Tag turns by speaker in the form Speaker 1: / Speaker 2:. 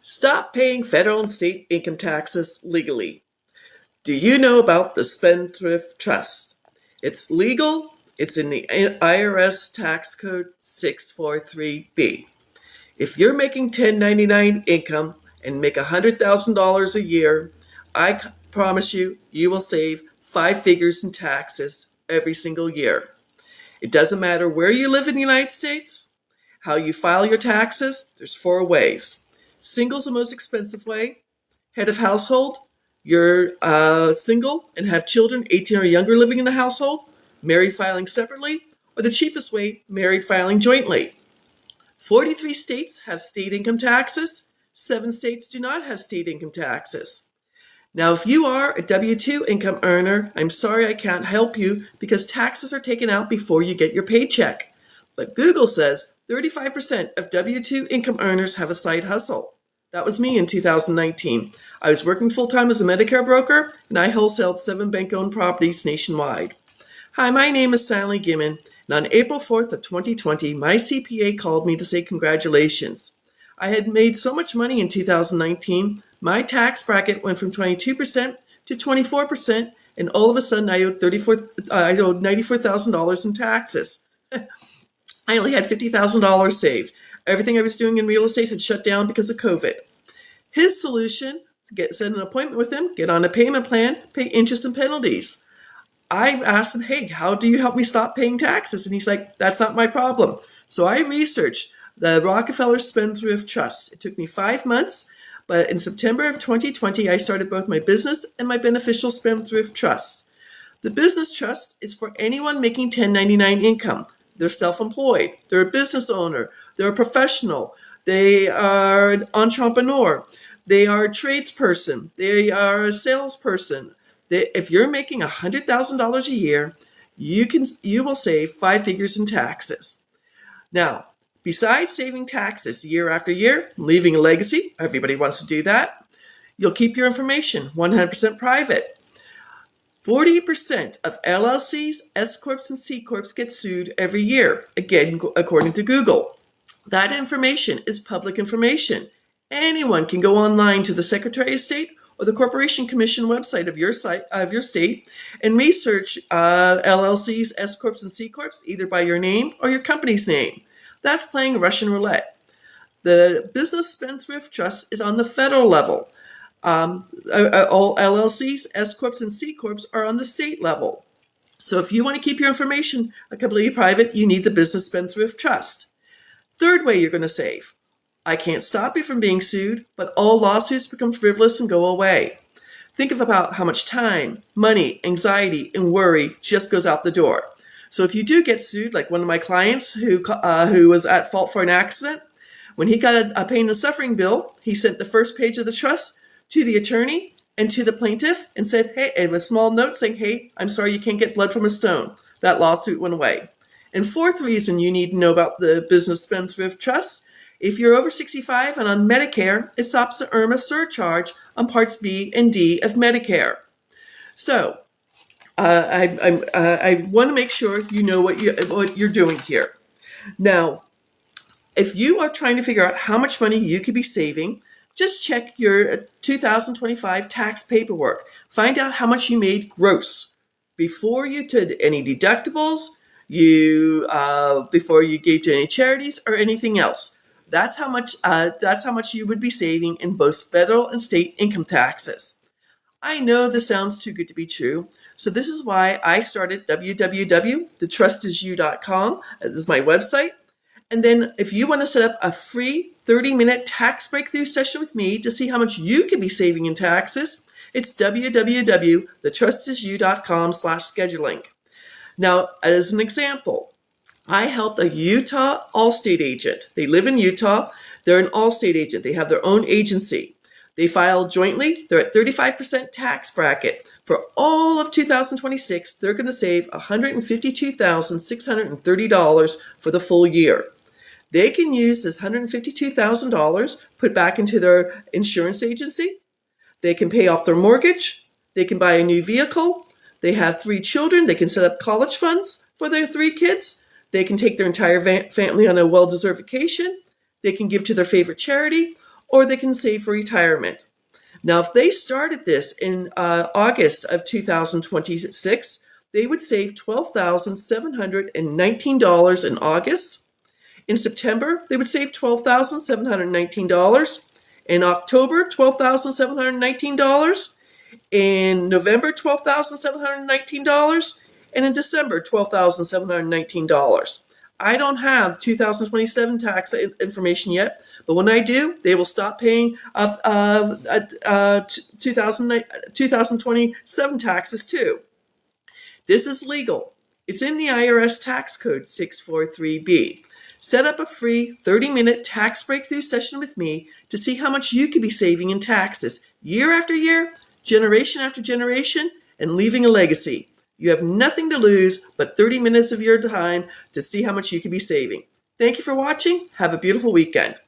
Speaker 1: Stop paying federal and state income taxes legally. Do you know about the Spendthrift Trust? It's legal. It's in the IRS tax code 643B. If you're making 1099 income and make $100,000 a year, I promise you, you will save 5 figures in taxes every single year. It doesn't matter where you live in the United States, how you file your taxes. There's 4 ways. Single's the most expensive way. Head of household, you're single and have children 18 or younger living in the household, married filing separately, or the cheapest way, married filing jointly. 43 states have state income taxes. 7 states do not have state income taxes. Now, if you are a W-2 income earner, I'm sorry I can't help you because taxes are taken out before you get your paycheck. But Google says 35% of W-2 income earners have a side hustle. That was me in 2019. I was working full-time as a Medicare broker, and I wholesaled 7 bank-owned properties nationwide. Hi, my name is Sally Gimmon, and on April 4th of 2020, my CPA called me to say congratulations. I had made so much money in 2019, my tax bracket went from 22% to 24%, and all of a sudden I owed $94,000 in taxes. I only had $50,000 saved. Everything I was doing in real estate had shut down because of COVID. His solution, set an appointment with him, get on a payment plan, pay interest and penalties. I asked him, hey, how do you help me stop paying taxes? And he's like, that's not my problem. So I researched the Rockefellers Spendthrift Trust. It took me 5 months, but in September of 2020, I started both my business and my beneficial Spendthrift Trust. The business trust is for anyone making 1099 income. They're self-employed, they're a business owner, they're a professional, they are an entrepreneur, they are a tradesperson, they are a salesperson. If you're making $100,000 a year, you will save 5 figures in taxes. Now, besides saving taxes year after year, leaving a legacy, everybody wants to do that, you'll keep your information 100% private. 40% of LLCs, S Corps, and C Corps get sued every year, again, according to Google. That information is public information. Anyone can go online to the Secretary of State or the Corporation Commission website of your state and research LLCs, S Corps, and C Corps, either by your name or your company's name. That's playing Russian roulette. The Business Spendthrift Trust is on the federal level. All LLCs, S Corps, and C Corps are on the state level. So if you want to keep your information completely private, you need the Business Spendthrift Trust. Third way you're going to save. I can't stop you from being sued, but all lawsuits become frivolous and go away. Think about how much time, money, anxiety, and worry just goes out the door. So if you do get sued, like one of my clients who was at fault for an accident, when he got a pain and suffering bill, he sent the first page of the trust to the attorney and to the plaintiff and said, hey, a small note saying, hey, I'm sorry you can't get blood from a stone. That lawsuit went away. And fourth reason you need to know about the Business Spendthrift Trust, if you're over 65 and on Medicare, it stops the IRMA surcharge on Parts B and D of Medicare. So I want to make sure you know what you're doing here. Now, if you are trying to figure out how much money you could be saving, just check your 2025 tax paperwork. Find out how much you made gross before you did any deductibles, before you gave to any charities or anything else. That's how much you would be saving in both federal and state income taxes. I know this sounds too good to be true, so this is why I started www.thetrustisyou.com. This is my website. And then if you want to set up a free 30-minute tax breakthrough session with me to see how much you could be saving in taxes, it's www.thetrustisyou.com/scheduling. Now, as an example, I helped a Utah Allstate agent. They live in Utah. They're an Allstate agent. They have their own agency. They file jointly. They're at 35% tax bracket. For all of 2026, they're going to save $152,630 for the full year. They can use this $152,000, put back into their insurance agency. They can pay off their mortgage. They can buy a new vehicle. They have 3 children. They can set up college funds for their 3 kids. They can take their entire family on a well-deserved vacation. They can give to their favorite charity, or they can save for retirement. Now, if they started this in August of 2026, they would save $12,719 in August. In September, they would save $12,719. In October, $12,719. In November, $12,719. And in December, $12,719. I don't have 2027 tax information yet, but when I do, they will stop paying 2027 taxes too. This is legal. It's in the IRS tax code 643B. Set up a free 30-minute tax breakthrough session with me to see how much you could be saving in taxes year after year, generation after generation, and leaving a legacy. You have nothing to lose but 30 minutes of your time to see how much you could be saving. Thank you for watching. Have a beautiful weekend.